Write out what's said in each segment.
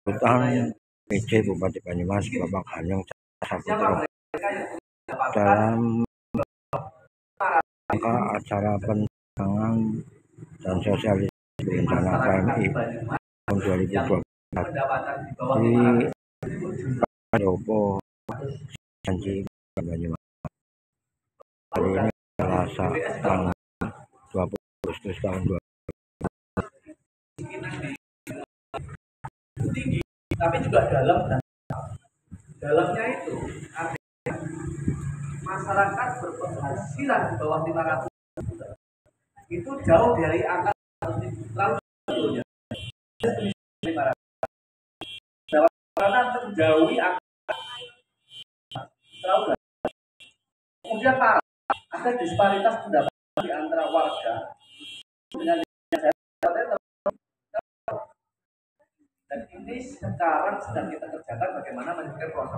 Sambutan PJ Bupati Banyumas Bapak Hanyong Saputra dalam rangka acara penanganan dan sosialisasi berencana PMI tahun 2012 di Pendopo Janji Banyumas. Hari ini Selasa tanggal 20 Agustus tahun 2020. Tinggi, tapi juga dalamnya itu artinya masyarakat berpenghasilan di bawah 500 juta itu jauh dari angka terlalu jauh ya. Karena menjauhi angka terlalu jauh. Kemudian parah, ada disparitas pendapatan di antara warga dengan dan ini sekarang sedang kita kerjakan bagaimana menyelesaikan proses.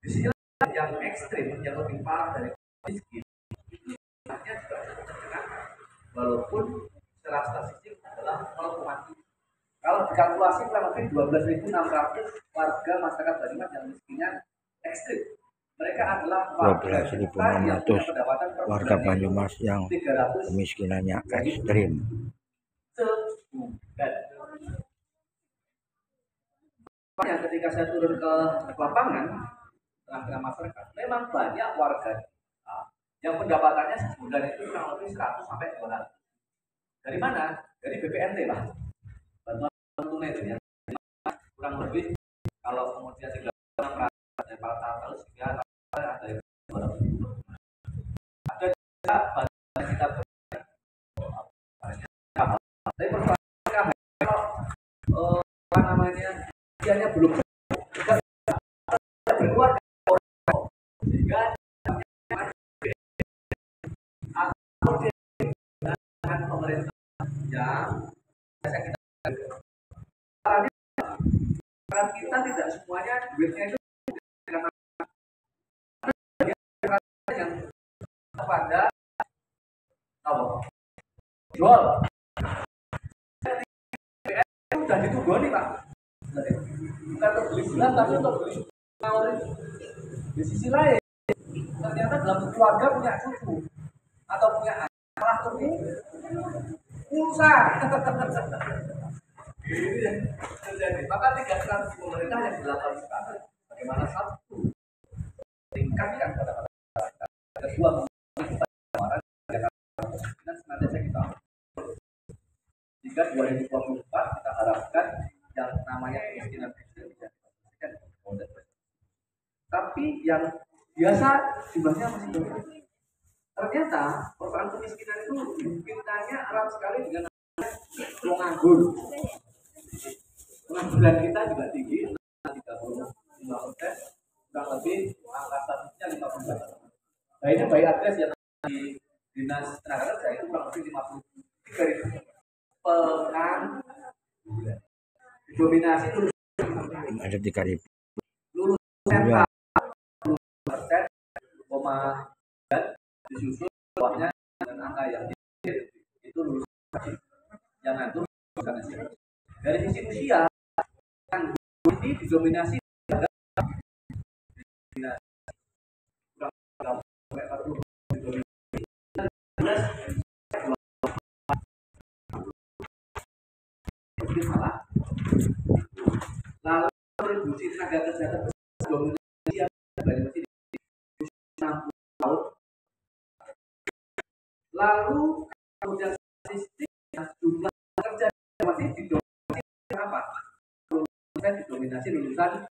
Di sini yang ekstrim, yang lebih parah dari miskin, juga terkena, walaupun secara statistik adalah 0,3. Kalau dikalkulasi kurang lebih 12.600 warga masyarakat Banyumas yang miskinnya ekstrim. Mereka adalah 12.600 warga Banyumas yang kemiskinannya ekstrim. Yang ketika saya turun ke lapangan tengah-tengah masyarakat, memang banyak warga yang pendapatannya sebulan itu kurang lebih 100 sampai 200. Dari mana? Dari BPNT lah. Bantuan tunai itu ya. Kurang lebih kalau kemudian 36 dari para tahapan sehingga ada yang 200. Ada juga bantuan kita tapi persoalannya kalau apa namanya dianya belum berkeluar sehingga atau dengan pemerintah yang kita tidak semuanya duitnya itu yang kepada jual sudah ditugoni Pak, bukan untuk beli bulan tapi untuk beli mawar. Di sisi lain ternyata dalam keluarga punya cucu atau punya anak malah pulsa ini yang terjadi. Maka 3 strategi pemerintah yang dilakukan sekarang bagaimana satu tingkatkan pada masyarakat, kedua pengeluaran senantiasa kita hingga 2024 kita harapkan yang namanya kemiskinan ekstrim bisa diselesaikan. Tapi yang biasa jumlahnya masih banyak. Ternyata persoalan kemiskinan itu mungkinnya erat sekali dengan penganggur. Pengangguran kita juga tinggi, 35%, kurang lebih angka statistiknya 50%. Nah ini by address yang di dinas tenaga kerja itu kurang lebih 53.000 pengangguran. Dominasi lulusan Ada 3.000 lulusan dan disusul bawahnya dengan angka yang itu lulusan yang itu dari sisi usia ini didominasi lalu kontribusi tenaga kerja dominasi yang masih 60 tahun. Lalu kemudian statistik jumlah kerja masih didominasi apa? Didominasi lulusan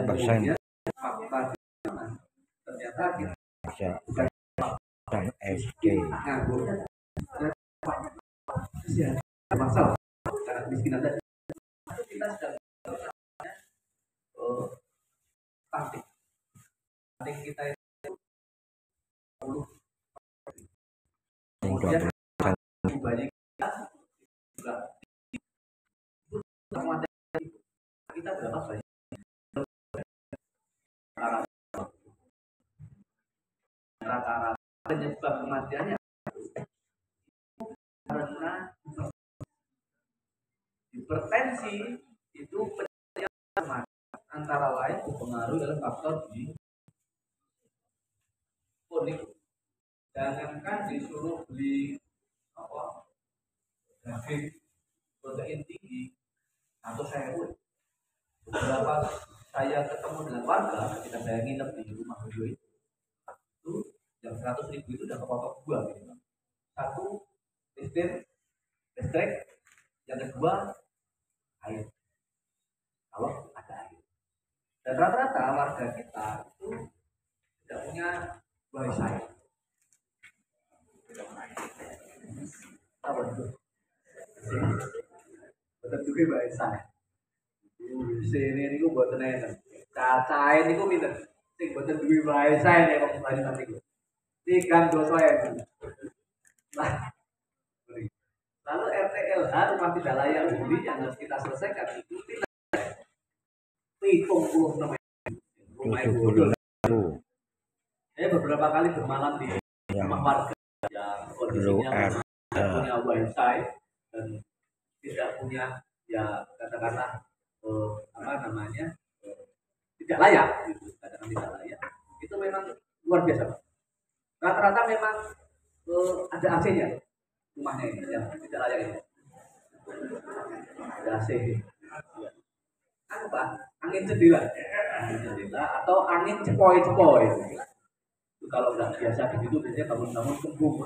persen ternyata kita dan SD masalah karena kemiskinan tadi kita sedang stunting kita itu 10 kemudian dibanding kita berapa banyak rata-rata penyebab kematiannya hipertensi itu antara lain dipengaruhi oleh faktor di kuning. Jangankan disuruh beli apa daging protein tinggi atau saya pun beberapa saya ketemu dengan warga ketika saya nginep di rumah beliau itu yang 100.000 itu udah kepotok dua gitu. Satu listrik, yang kedua air. Kalau ada air. Dan rata-rata warga kita itu tidak punya wifi. Apa itu? Betul juga wifi. Sini ini gue buat tenan. Cacain itu pinter. Sing betul juga wifi nih waktu tadi nanti gue. Tiga dua saya. Lalu RTLH rumah tidak layak huni yang harus kita selesaikan itu tidak 76 rumah ibu. Saya beberapa kali bermalam di rumah warga yang kondisinya punya wifi dan tidak punya ya katakanlah tidak layak gitu, katakan tidak layak. Itu memang luar biasa. Rata-rata memang ada AC-nya rumahnya ini yang tidak layak ini. Ada AC. Apa? Angin jendela atau angin cepoi-cepoi. Itu kalau udah biasa begitu biasanya bangun-bangun kembung.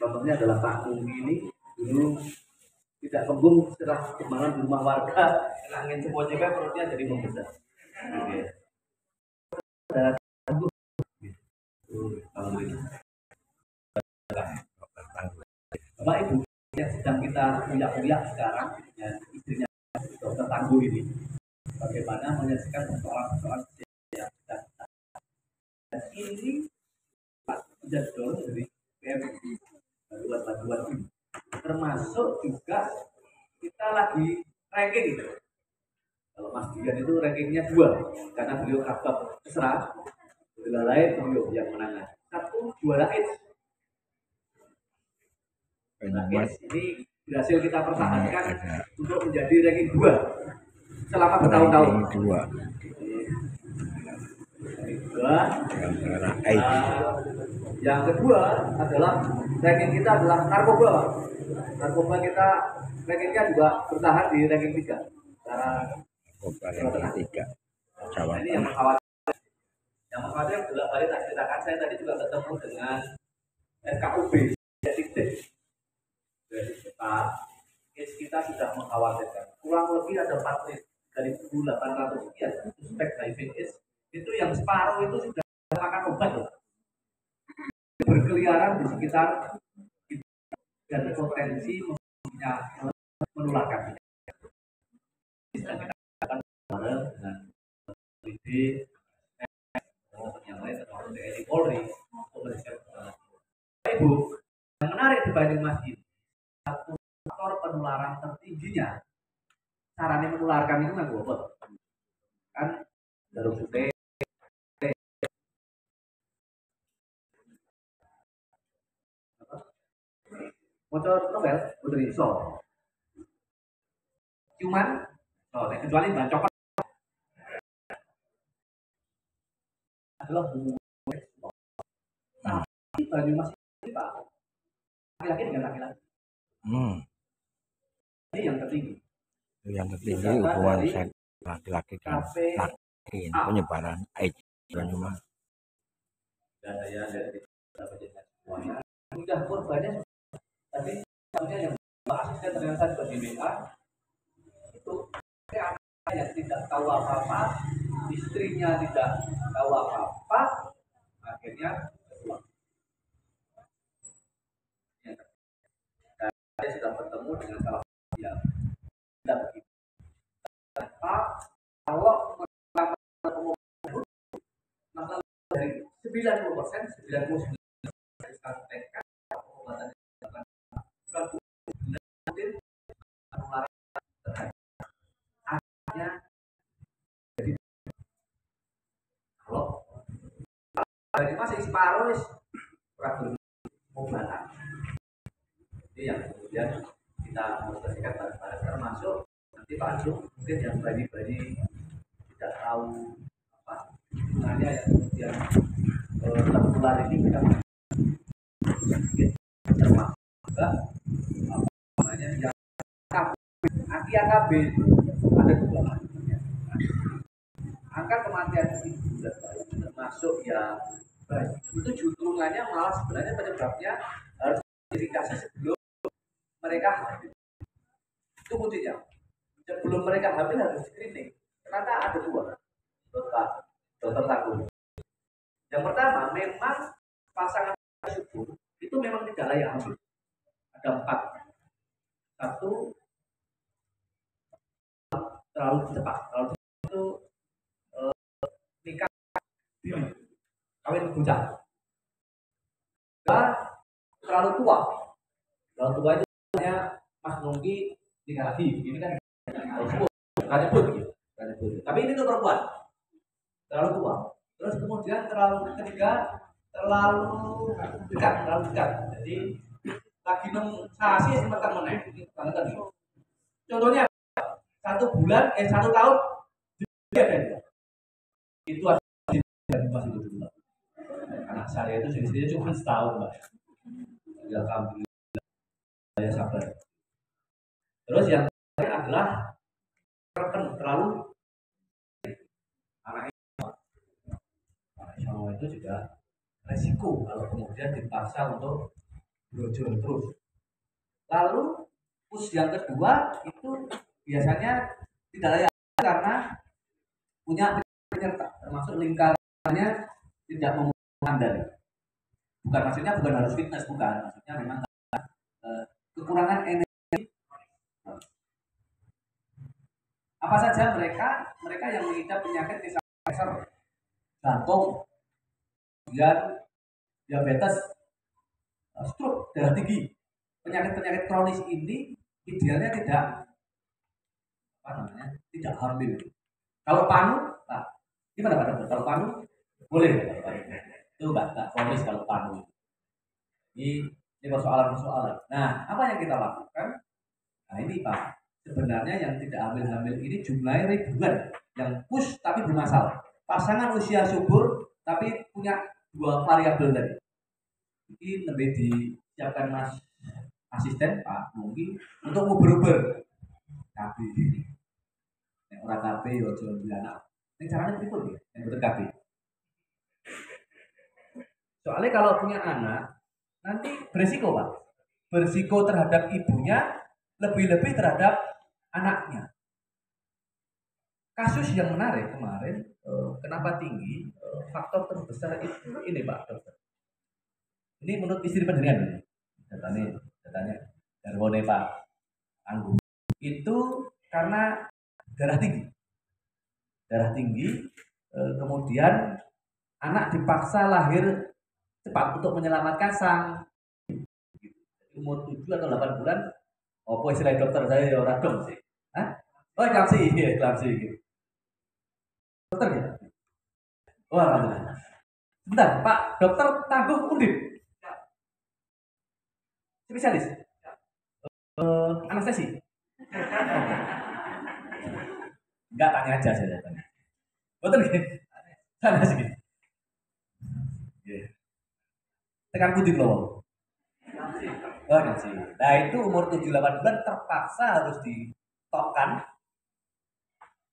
Contohnya adalah Pak Umi ini dulu tidak kembung setelah bermalam di rumah warga, angin cepoi-cepoi perutnya jadi membesar. Bapak Ibu yang sedang kita kuliah sekarang, ya, istrinya dokter Tangguh ini, bagaimana menyelesaikan persoalan-persoalan yang dan ini menjadi dorong dari PMI bantuan ini, termasuk juga kita lagi ranking itu. Kalau Mas Dian itu rankingnya 2 karena beliau kabak Kesra, beliau lain beliau yang menangani. Satu juara ini berhasil kita pertahankan untuk menjadi ranking 2 selama bertahun-tahun. Yang kedua adalah ranking kita adalah narkoba. Narkoba kita rankingnya juga bertahan di ranking 3. Narkoba ranking 3. Jawa Ini yang mengkhawatirkan. Yang mengkhawatirkan bolak balik tak ceritakan, saya tadi juga ketemu dengan SKUB. Dari kita sudah mengkhawatirkan. Kurang lebih ada 4.800 sekian suspek HIV AIDS. Itu yang separuh itu sudah makan obat loh. Berkeliaran di sekitar dan potensi menularkan. Kita akan dengan PD, yang lain termasuk TNI Polri untuk menyiapkan. Ibu, yang menarik di Banyumas ini, satu faktor penularan tertingginya, caranya menularkan itu nggak gue kan jarum suntik. Motor novel udah iso. Cuman kecuali bancok adalah tapi Banyumas ini Pak laki-laki dengan laki-laki. Ini yang tertinggi. Yang tertinggi hubungan seks laki-laki dan laki penyebaran AIDS Banyumas. Dan saya dari semuanya sudah korbannya tadi misalnya yang asisten ternyata juga di WA itu yang tidak tahu apa-apa, istrinya tidak tahu apa-apa, akhirnya keluar. Dan saya sudah bertemu dengan salah satu dia tidak begitu. Kalau masalah dari 90%, 99% jadi masih separuh pengobatan. Ini yang kemudian kita harus bersihkan bareng-bareng termasuk Jadi Pak Anjo mungkin yang bayi-bayi tidak tahu apa gunanya yang kemudian tertular ini kita sedikit termasuk juga apa namanya yang anti AKB itu ada dua angka kematian ibu dan bayi termasuk yang bayi itu juntrungannya malah sebenarnya penyebabnya harus identifikasi sebelum mereka hamil. Itu kuncinya. Sebelum mereka hamil harus screening. Ternyata ada dua dokter Tangguh. Yang pertama memang pasangan subur itu memang tidak layak hamil. Ada 4. Satu, terlalu cepat. Terlalu cepat itu nikah kawin bujang. Terlalu tua. Terlalu tua itu hanya Mas Nungki nikah lagi. Ini kan bukan nyebut gitu. Tapi ini untuk perempuan. Terlalu tua. Terus kemudian ketiga terlalu dekat. Jadi lagi sasi sebentar meneh. Contohnya 1 bulan 1 tahun itu masih dulu. Anak saya itu jenisnya cuma setahun, Mbak. Ya alhamdulillah saya sabar. Terus yang adalah terlalu anak sama itu juga resiko kalau kemudian dipaksa untuk brojol terus. Lalu yang kedua itu biasanya tidak layak karena punya penyerta, termasuk lingkarannya tidak memandai. Bukan harus fitness, bukan. Maksudnya memang kekurangan energi. Apa saja mereka yang mengidap penyakit misalnya kanker, jantung, kemudian diabetes, stroke, darah tinggi, penyakit kronis ini idealnya tidak hamil. Kalau panu, nah, gimana Pak Dokter? Kalau panu boleh, itu enggak kronis kalau panu. Ini persoalan. Nah, apa yang kita lakukan? Nah ini Pak, sebenarnya yang tidak hamil ini jumlahnya ribuan, yang push tapi bermasalah. Pasangan usia subur tapi punya 2 variabel tadi. Ini lebih disiapkan Mas asisten Pak mungkin untuk nguber-uber KB ini. Yang orang KB ya jual anak. Ini caranya begitu ya, yang betul KB. Soalnya kalau punya anak nanti berisiko Pak, berisiko terhadap ibunya lebih-lebih terhadap anaknya. Kasus yang menarik kemarin, kenapa tinggi? Faktor terbesar itu ini Pak Dokter. Ini menurut istri penjenengan ini, datanya Darwone Pak Anggu. Itu karena darah tinggi, kemudian anak dipaksa lahir cepat untuk menyelamatkan sang umur 7 atau 8 bulan. Apa istilah dokter saya ya orang dong sih. Hah? Oh, eklamsi gitu. Dokter gitu. Oh, alhamdulillah. Bentar, Pak Dokter Tangguh Undip. Spesialis. Anestesi. Enggak, tanya aja saya tanya. Betul gitu. Sana sih. Tekan putih loh. Oh, nanti. Nah, itu umur 7-8 bulan terpaksa harus ditokkan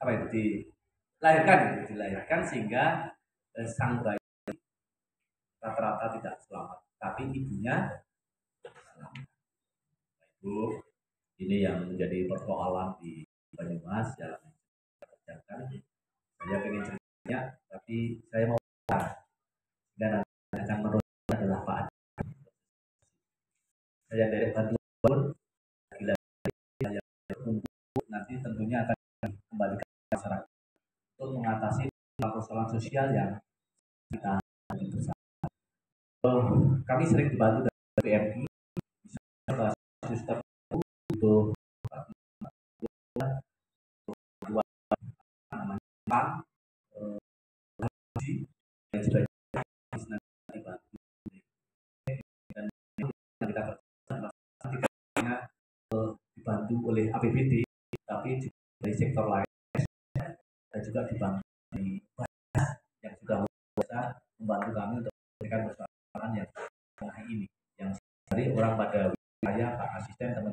apa itu dilahirkan sehingga sang bayi rata-rata tidak selamat, tapi ibunya selamat. Itu ini yang menjadi persoalan di Banyumas yang kerjakan. Saya pengen ceritanya, tapi saya mau dan akan menurut adalah Pak. Saya dari bantuan gila saya nanti tentunya akan kembalikan masyarakat untuk mengatasi persoalan sosial yang kita bersama. Kami sering dibantu dari PMI suster untuk yang sudah dibantu dan kita dibantu oleh APBD, tapi dari sektor lain dan juga dibantu yang sudah biasa membantu kami untuk memberikan persoalan yang tengah ini, yang dari orang pada wilayah Pak Asisten teman